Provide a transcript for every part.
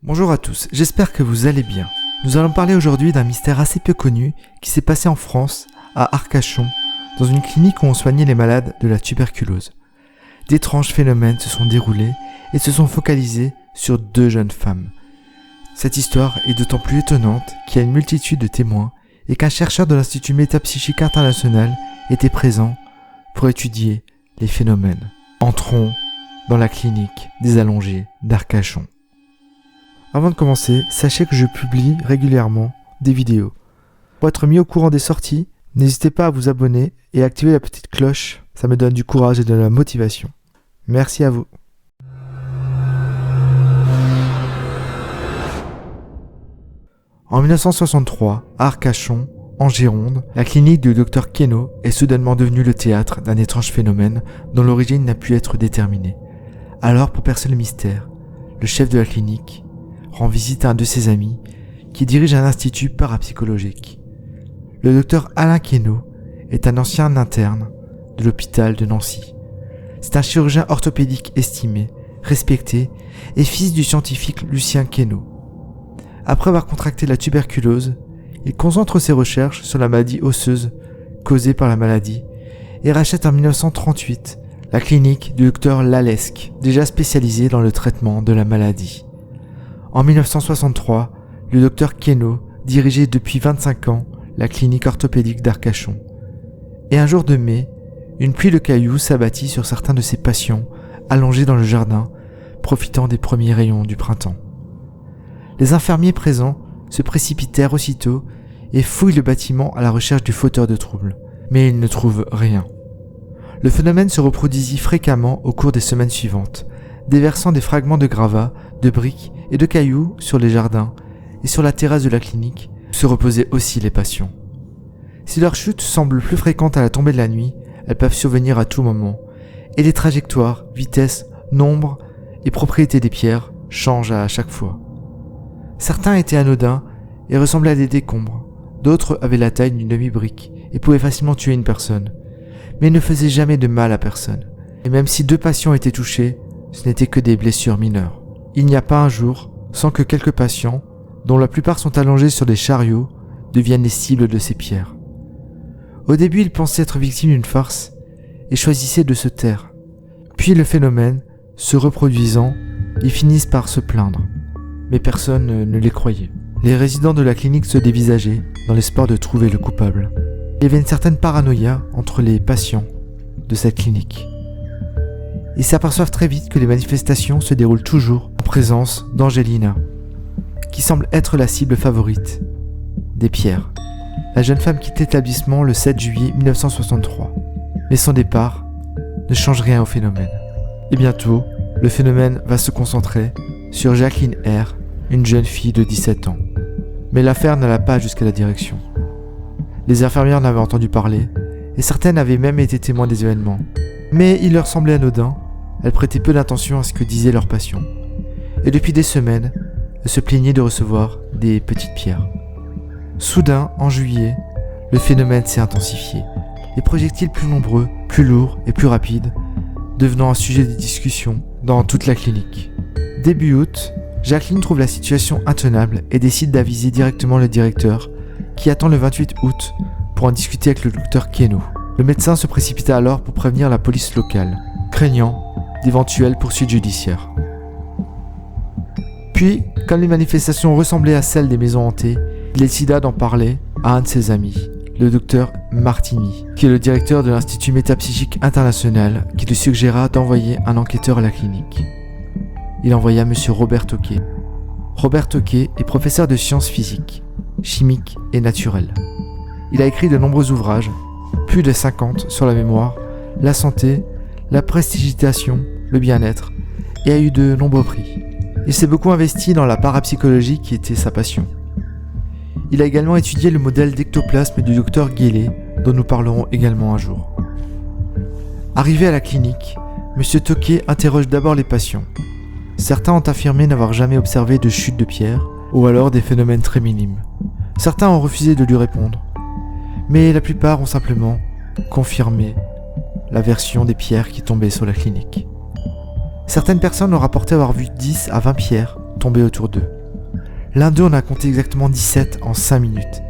Bonjour à tous, j'espère que vous allez bien. Nous allons parler aujourd'hui d'un mystère assez peu connu qui s'est passé en France, à Arcachon, dans une clinique où on soignait les malades de la tuberculose. D'étranges phénomènes se sont déroulés et se sont focalisés sur 2 jeunes femmes. Cette histoire est d'autant plus étonnante qu'il y a une multitude de témoins et qu'un chercheur de l'Institut Métapsychique International était présent pour étudier les phénomènes. Entrons dans la clinique des allongés d'Arcachon. Avant de commencer, sachez que je publie régulièrement des vidéos. Pour être mis au courant des sorties, n'hésitez pas à vous abonner et à activer la petite cloche, ça me donne du courage et de la motivation. Merci à vous. En 1963, à Arcachon, en Gironde, la clinique du Dr Queneau est soudainement devenue le théâtre d'un étrange phénomène dont l'origine n'a pu être déterminée. Alors, pour percer le mystère, le chef de la clinique rend visite à un de ses amis qui dirige un institut parapsychologique. Le docteur Alain Queneau est un ancien interne de l'hôpital de Nancy. C'est un chirurgien orthopédique estimé, respecté et fils du scientifique Lucien Queneau. Après avoir contracté la tuberculose, il concentre ses recherches sur la maladie osseuse causée par la maladie et rachète en 1938 la clinique du docteur Lalesque, déjà spécialisé dans le traitement de la maladie. En 1963, le docteur Queneau dirigeait depuis 25 ans la clinique orthopédique d'Arcachon. Et un jour de mai, une pluie de cailloux s'abattit sur certains de ses patients allongés dans le jardin, profitant des premiers rayons du printemps. Les infirmiers présents se précipitèrent aussitôt et fouillent le bâtiment à la recherche du fauteur de troubles, mais ils ne trouvent rien. Le phénomène se reproduisit fréquemment au cours des semaines suivantes, déversant des fragments de gravats, de briques et de cailloux sur les jardins et sur la terrasse de la clinique où se reposaient aussi les patients. Si leur chute semble plus fréquente à la tombée de la nuit, elles peuvent survenir à tout moment, et les trajectoires, vitesse, nombre et propriétés des pierres changent à chaque fois. Certains étaient anodins et ressemblaient à des décombres, d'autres avaient la taille d'une demi-brique et pouvaient facilement tuer une personne, mais ne faisaient jamais de mal à personne. Et même si 2 patients étaient touchés, ce n'étaient que des blessures mineures. Il n'y a pas un jour sans que quelques patients, dont la plupart sont allongés sur des chariots, deviennent les cibles de ces pierres. Au début, ils pensaient être victimes d'une farce et choisissaient de se taire. Puis le phénomène, se reproduisant, ils finissent par se plaindre. Mais personne ne les croyait. Les résidents de la clinique se dévisageaient dans l'espoir de trouver le coupable. Il y avait une certaine paranoïa entre les patients de cette clinique. Ils s'aperçoivent très vite que les manifestations se déroulent toujours en présence d'Angelina, qui semble être la cible favorite des pierres. La jeune femme quitte l'établissement le 7 juillet 1963, mais son départ ne change rien au phénomène. Et bientôt, le phénomène va se concentrer sur Jacqueline R., une jeune fille de 17 ans. Mais l'affaire n'alla pas jusqu'à la direction. Les infirmières en avaient entendu parler, et certaines avaient même été témoins des événements. Mais il leur semblait anodin, elles prêtaient peu d'attention à ce que disaient leurs patients. Et depuis des semaines, elles se plaignaient de recevoir des petites pierres. Soudain, en juillet, le phénomène s'est intensifié. Les projectiles plus nombreux, plus lourds et plus rapides, devenant un sujet de discussion dans toute la clinique. Début août, Jacqueline trouve la situation intenable et décide d'aviser directement le directeur, qui attend le 28 août pour en discuter avec le docteur Queneau. Le médecin se précipita alors pour prévenir la police locale, craignant d'éventuelles poursuites judiciaires. Puis, comme les manifestations ressemblaient à celles des maisons hantées, il décida d'en parler à un de ses amis, le docteur Martini, qui est le directeur de l'Institut Métapsychique International, qui lui suggéra d'envoyer un enquêteur à la clinique. Il envoya M. Robert Tocqué. Robert Tocqué est professeur de sciences physiques, chimiques et naturelles. Il a écrit de nombreux ouvrages, plus de 50 sur la mémoire, la santé, la prestidigitation, le bien-être, et a eu de nombreux prix. Il s'est beaucoup investi dans la parapsychologie qui était sa passion. Il a également étudié le modèle d'ectoplasme du docteur Guélé, dont nous parlerons également un jour. Arrivé à la clinique, M. Tocqué interroge d'abord les patients. Certains ont affirmé n'avoir jamais observé de chute de pierre, ou alors des phénomènes très minimes. Certains ont refusé de lui répondre, mais la plupart ont simplement confirmé la version des pierres qui tombaient sur la clinique. Certaines personnes ont rapporté avoir vu 10 à 20 pierres tombaient autour d'eux. L'un d'eux en a compté exactement 17 en 5 minutes.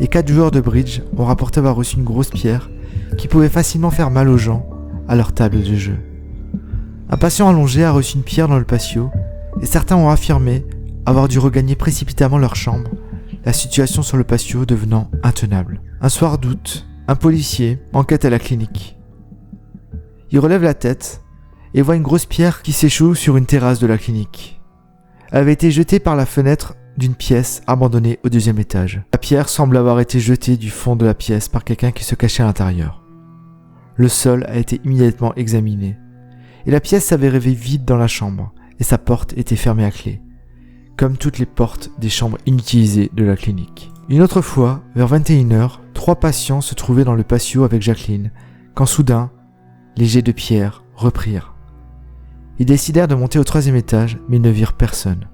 Et 4 joueurs de bridge ont rapporté avoir reçu une grosse pierre qui pouvait facilement faire mal aux gens à leur table de jeu. Un patient allongé a reçu une pierre dans le patio et certains ont affirmé avoir dû regagner précipitamment leur chambre, la situation sur le patio devenant intenable. Un soir d'août, un policier enquête à la clinique. Il relève la tête et voit une grosse pierre qui s'échoue sur une terrasse de la clinique. Elle avait été jetée par la fenêtre d'une pièce abandonnée au 2e étage. La pierre semble avoir été jetée du fond de la pièce par quelqu'un qui se cachait à l'intérieur. Le sol a été immédiatement examiné et la pièce s'avait révélée vide dans la chambre et sa porte était fermée à clé, comme toutes les portes des chambres inutilisées de la clinique. Une autre fois, vers 21h, 3 patients se trouvaient dans le patio avec Jacqueline, quand soudain, les jets de pierre reprirent. Ils décidèrent de monter au 3e étage, mais ils ne virent personne.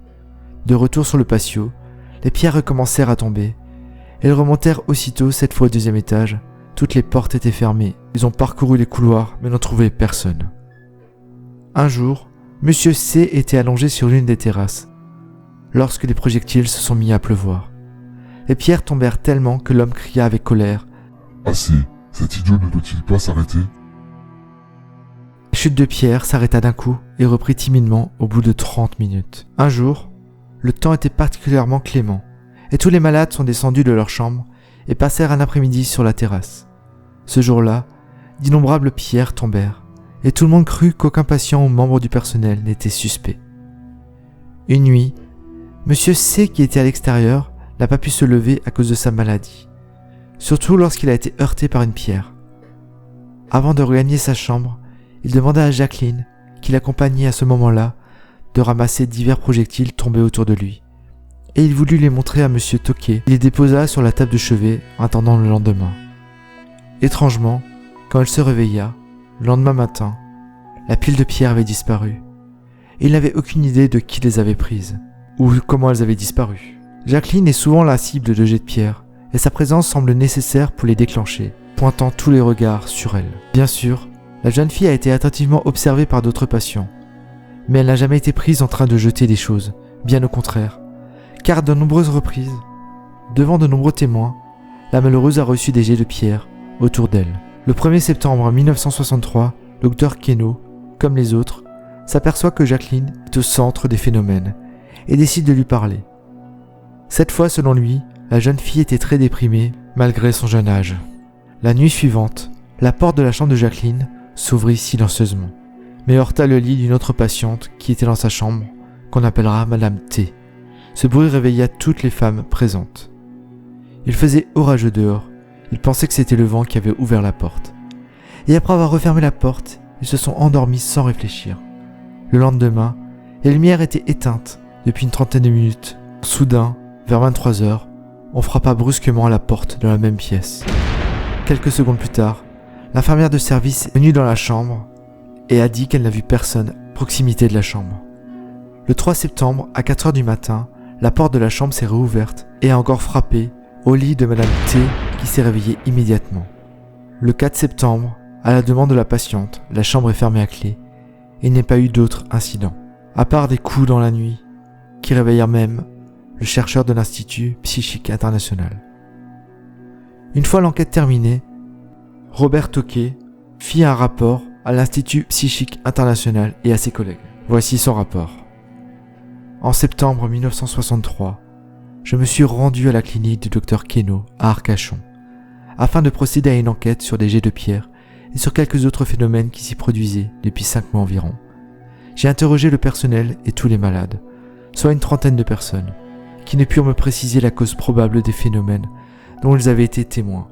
De retour sur le patio, les pierres recommencèrent à tomber. Elles remontèrent aussitôt, cette fois au 2e étage. Toutes les portes étaient fermées. Ils ont parcouru les couloirs, mais n'ont trouvé personne. Un jour, Monsieur C était allongé sur l'une des terrasses, lorsque les projectiles se sont mis à pleuvoir. Les pierres tombèrent tellement que l'homme cria avec colère. « Assez, cet idiot ne peut-il pas s'arrêter ?» La chute de pierre s'arrêta d'un coup et reprit timidement au bout de 30 minutes. Un jour, le temps était particulièrement clément et tous les malades sont descendus de leur chambre et passèrent un après-midi sur la terrasse. Ce jour-là, d'innombrables pierres tombèrent et tout le monde crut qu'aucun patient ou membre du personnel n'était suspect. Une nuit, Monsieur C, qui était à l'extérieur, n'a pas pu se lever à cause de sa maladie, surtout lorsqu'il a été heurté par une pierre. Avant de regagner sa chambre, il demanda à Jacqueline, qui l'accompagnait à ce moment-là, de ramasser divers projectiles tombés autour de lui. Et il voulut les montrer à Monsieur Toquet. Il les déposa sur la table de chevet en attendant le lendemain. Étrangement, quand elle se réveilla, le lendemain matin, la pile de pierres avait disparu. Et il n'avait aucune idée de qui les avait prises, ou comment elles avaient disparu. Jacqueline est souvent la cible de jets de pierre, et sa présence semble nécessaire pour les déclencher, pointant tous les regards sur elle. Bien sûr, la jeune fille a été attentivement observée par d'autres patients, mais elle n'a jamais été prise en train de jeter des choses, bien au contraire, car à de nombreuses reprises, devant de nombreux témoins, la malheureuse a reçu des jets de pierre autour d'elle. Le 1er septembre 1963, le docteur Queneau, comme les autres, s'aperçoit que Jacqueline est au centre des phénomènes et décide de lui parler. Cette fois, selon lui, la jeune fille était très déprimée malgré son jeune âge. La nuit suivante, la porte de la chambre de Jacqueline s'ouvrit silencieusement, mais heurta le lit d'une autre patiente qui était dans sa chambre, qu'on appellera Madame T. Ce bruit réveilla toutes les femmes présentes. Il faisait orageux dehors, ils pensaient que c'était le vent qui avait ouvert la porte. Et après avoir refermé la porte, ils se sont endormis sans réfléchir. Le lendemain, les lumières étaient éteintes depuis une trentaine de minutes. Soudain, vers 23h, on frappa brusquement à la porte de la même pièce. Quelques secondes plus tard, l'infirmière de service est venue dans la chambre et a dit qu'elle n'a vu personne à proximité de la chambre. Le 3 septembre, à 4h du matin, la porte de la chambre s'est réouverte et a encore frappé au lit de Madame T qui s'est réveillée immédiatement. Le 4 septembre, à la demande de la patiente, la chambre est fermée à clé et il n'y a pas eu d'autres incidents, à part des coups dans la nuit qui réveillèrent même le chercheur de l'Institut Psychique International. Une fois l'enquête terminée, Robert Toquet fit un rapport à l'Institut Psychique International et à ses collègues. Voici son rapport. En septembre 1963, je me suis rendu à la clinique du docteur Queneau à Arcachon, afin de procéder à une enquête sur des jets de pierre et sur quelques autres phénomènes qui s'y produisaient depuis 5 mois environ. J'ai interrogé le personnel et tous les malades, soit une trentaine de personnes, qui ne purent me préciser la cause probable des phénomènes dont ils avaient été témoins.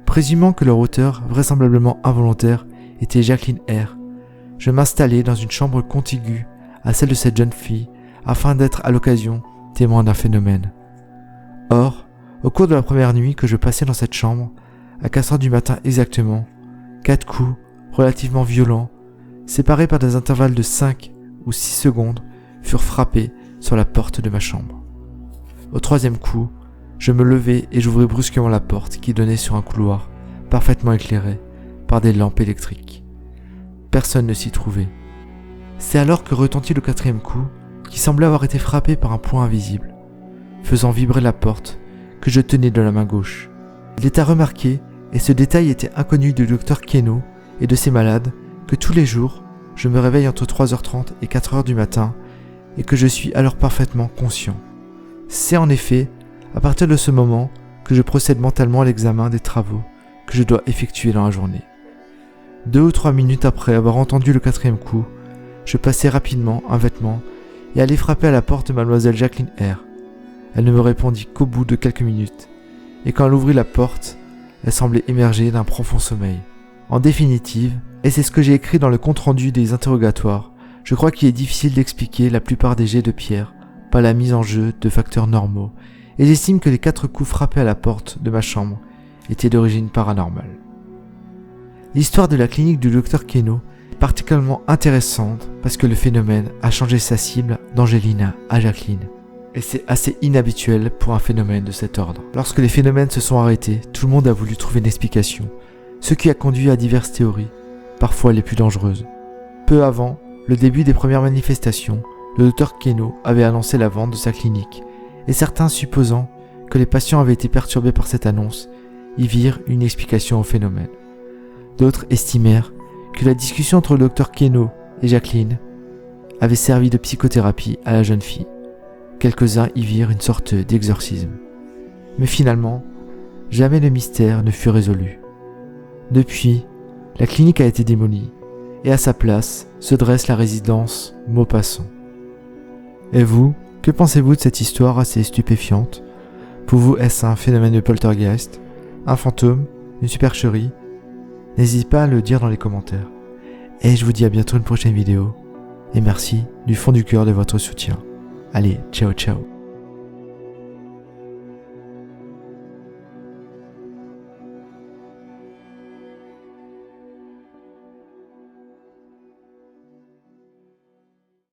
Présumant que leur auteur, vraisemblablement involontaire, était Jacqueline R., je m'installai dans une chambre contiguë à celle de cette jeune fille afin d'être à l'occasion témoin d'un phénomène. Or, au cours de la première nuit que je passais dans cette chambre, à 4h du matin exactement, 4 coups, relativement violents, séparés par des intervalles de 5 ou 6 secondes, furent frappés sur la porte de ma chambre. Au 3e coup, je me levai et j'ouvris brusquement la porte qui donnait sur un couloir parfaitement éclairé par des lampes électriques. Personne ne s'y trouvait. C'est alors que retentit le 4e coup qui semblait avoir été frappé par un poing invisible, faisant vibrer la porte que je tenais de la main gauche. Il est à remarquer, et ce détail était inconnu du docteur Keno et de ses malades, que tous les jours, je me réveille entre 3h30 et 4h du matin et que je suis alors parfaitement conscient. C'est en effet à partir de ce moment que je procède mentalement à l'examen des travaux que je dois effectuer dans la journée. 2 ou 3 minutes après avoir entendu le 4e coup, je passai rapidement un vêtement et allai frapper à la porte de mademoiselle Jacqueline R. Elle ne me répondit qu'au bout de quelques minutes, et quand elle ouvrit la porte, elle semblait émerger d'un profond sommeil. En définitive, et c'est ce que j'ai écrit dans le compte-rendu des interrogatoires, je crois qu'il est difficile d'expliquer la plupart des jets de pierre par la mise en jeu de facteurs normaux, et j'estime que les 4 coups frappés à la porte de ma chambre étaient d'origine paranormale. L'histoire de la clinique du Dr Keno est particulièrement intéressante parce que le phénomène a changé sa cible d'Angelina à Jacqueline. Et c'est assez inhabituel pour un phénomène de cet ordre. Lorsque les phénomènes se sont arrêtés, tout le monde a voulu trouver une explication, ce qui a conduit à diverses théories, parfois les plus dangereuses. Peu avant le début des premières manifestations, le Dr Keno avait annoncé la vente de sa clinique, et certains supposant que les patients avaient été perturbés par cette annonce, y virent une explication au phénomène. D'autres estimèrent que la discussion entre le Dr Keno et Jacqueline avait servi de psychothérapie à la jeune fille. Quelques-uns y virent une sorte d'exorcisme. Mais finalement, jamais le mystère ne fut résolu. Depuis, la clinique a été démolie, et à sa place se dresse la résidence Maupassant. Et vous, que pensez-vous de cette histoire assez stupéfiante? Pour vous, est-ce un phénomène de poltergeist, un fantôme, une supercherie? N'hésitez pas à le dire dans les commentaires. Et je vous dis à bientôt une prochaine vidéo. Et merci du fond du cœur de votre soutien. Allez, ciao ciao.